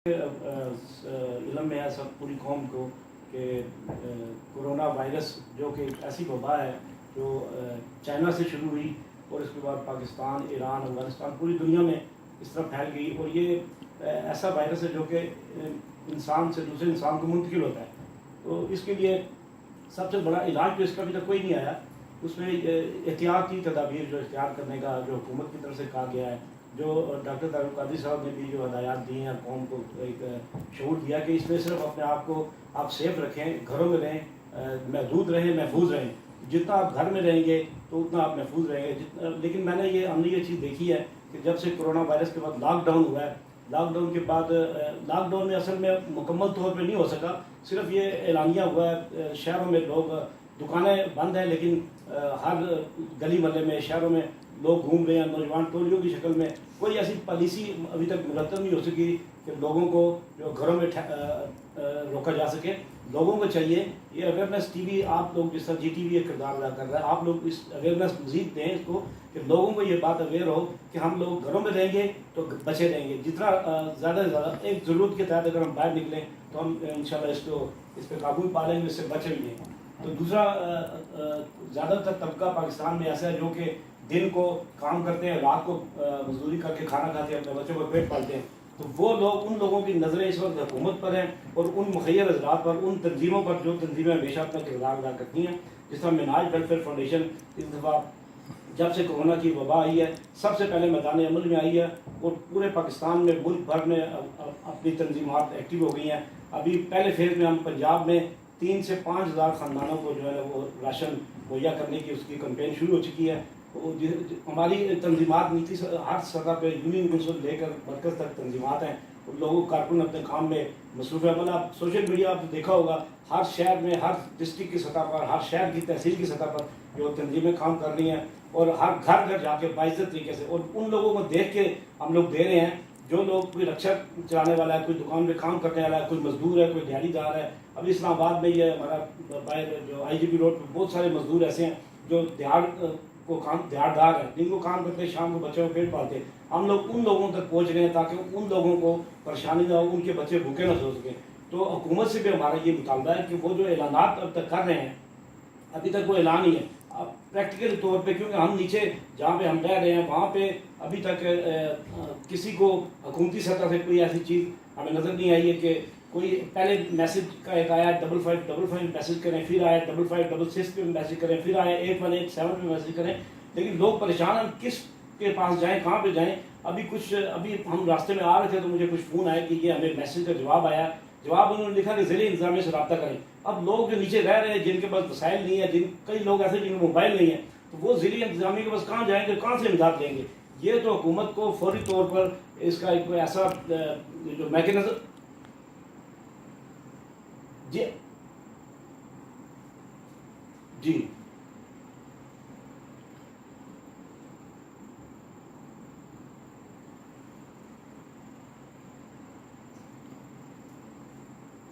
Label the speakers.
Speaker 1: इलम में है सब पूरी कौम को कि कोरोना वायरस जो कि एक ऐसी वबा है जो चाइना से शुरू हुई और उसके बाद पाकिस्तान, ईरान, अफगानिस्तान, पूरी दुनिया में इस तरह फैल गई। और ये ऐसा वायरस है जो कि इंसान से दूसरे इंसान को मुंतकिल होता है। तो इसके लिए सबसे बड़ा इलाज तो इसका अभी तक कोई नहीं आया। उसमें एहतियाती तदाबीर जो इख्तियार करने का जो हुकूमत की तरफ से कहा गया है, जो डॉक्टर तारुक कादरी साहब ने भी जो हदायत दी हैं कौम को एक शऊर दिया कि इसमें सिर्फ अपने आप को आप सेफ रखें, घरों में रहें, महदूद रहें, महफूज रहें। जितना आप घर में रहेंगे तो उतना आप महफूज रहेंगे। लेकिन हमने ये चीज़ देखी है कि जब से कोरोना वायरस के बाद लॉकडाउन हुआ है, लॉकडाउन के बाद लॉकडाउन में असल में मुकम्मल तौर पे नहीं हो सका, सिर्फ ये एलानिया हुआ है। शहरों में लोग, दुकानें बंद हैं, लेकिन हर गली मोहल्ले में, शहरों में लोग घूम रहे हैं नौजवान टोलियों की शक्ल में। कोई ऐसी पॉलिसी अभी तक मुरतब नहीं हो सकी कि लोगों को जो घरों में रोका जा सके। लोगों को चाहिए ये अवेयरनेस, टीवी आप लोग जिस तरह GTV एक किरदार अदा कर रहा है, आप लोग इस अवेयरनेस मजीद दें इसको कि लोगों को ये बात अवेयर हो कि हम लोग घरों में रहेंगे तो बचे रहेंगे। जितना ज़्यादा से ज़्यादा एक ज़रूरत के तहत अगर हम बाहर निकलें तो हम इंशाल्लाह इस पर काबू पा लेंगे, इससे बचेंगे। तो दूसरा, ज़्यादातर तबका पाकिस्तान में ऐसा है जो कि दिन को काम करते हैं, रात को मजदूरी करके खाना खाते हैं, अपने बच्चों को पेट पालते हैं। तो वो लोग, उन लोगों की नज़रें इस वक्त हुकूमत पर हैं और उन मुखैर हजरात पर, उन तंजीमों पर जो तंजीमें हमेशा अपना किरदार अदा करती हैं। जिस तरह मिनाज वेलफेयर फाउंडेशन इस दफ़ा जब से कोरोना की वबा आई है सबसे पहले मैदान अमल में आई है और पूरे पाकिस्तान में, मुल्क भर में अपनी तंजीमात एक्टिव हो गई हैं। अभी पहले फेज़ में हम पंजाब में 3 से 5 हज़ार ख़ानदानों को जो है ना वो राशन मुहैया करने की उसकी कैंपेन शुरू हो चुकी है। हमारी तंजीमात नीति हर सतह पे, यूनियन को से लेकर मरकज़ तक तंजीमात हैं। उन लोगों कारकुन अपने काम में मसरूफ़ है। मतलब आप सोशल मीडिया आपने देखा होगा, हर शहर में, हर डिस्ट्रिक्ट की सतह पर, हर शहर की तहसील की सतह पर जो तंजीमें काम कर रही हैं और हर घर घर जाके बाइज्जत तरीके से, और उन लोगों को देख के हम लोग दे रहे हैं। जो लोग, कोई रक्षा चलाने वाला है, कोई दुकान में काम करने वाला है, कोई मजदूर है, कोई दिहाड़ीदार है। अभी इस्लामाबाद में ये हमारा जो IGP रोड पर बहुत सारे मजदूर ऐसे हैं जो दिहाड़दार है, दिन को काम करते हैं, शाम को बच्चों को पेट पालते हैं। हम लोग उन लोगों तक पहुंच रहे हैं ताकि उन लोगों को परेशानी ना हो, उनके बच्चे भूखे ना सो सकें। तो हुकूमत से भी हमारा ये मुतालबा है कि वो जो ऐलानात अब तक कर रहे हैं, अभी तक वो ऐलान ही है। अब प्रैक्टिकल तौर पे, क्योंकि हम नीचे जहाँ पे हम रह रहे हैं वहाँ पे अभी तक किसी को हुकूमती सतह से कोई ऐसी चीज़ हमें नज़र नहीं आई है कि कोई पहले मैसेज का एक आया 5555 मैसेज करें, फिर आया 5566 पे मैसेज करें, फिर आया 8187 पे मैसेज करें। लेकिन लोग परेशान हैं, किस के पास जाएं, कहाँ पे जाएं। अभी हम रास्ते में आ रहे थे तो मुझे कुछ फ़ोन आया कि ये हमें मैसेज का जवाब आया। जवाब उन्होंने लिखा कि ज़िले इंतज़ामिया से रब्ता करें। अब लोग जो नीचे रह रहे हैं, जिनके पास वसाइल नहीं है, कई लोग ऐसे जिनके मोबाइल नहीं है, तो वो ज़िले इंतज़ामिया के पास कहाँ जाएंगे, कहाँ से इमदाद लेंगे। ये तो हुकूमत को फौरी तौर पर इसका एक ऐसा जो मैकेनिज्म जी जी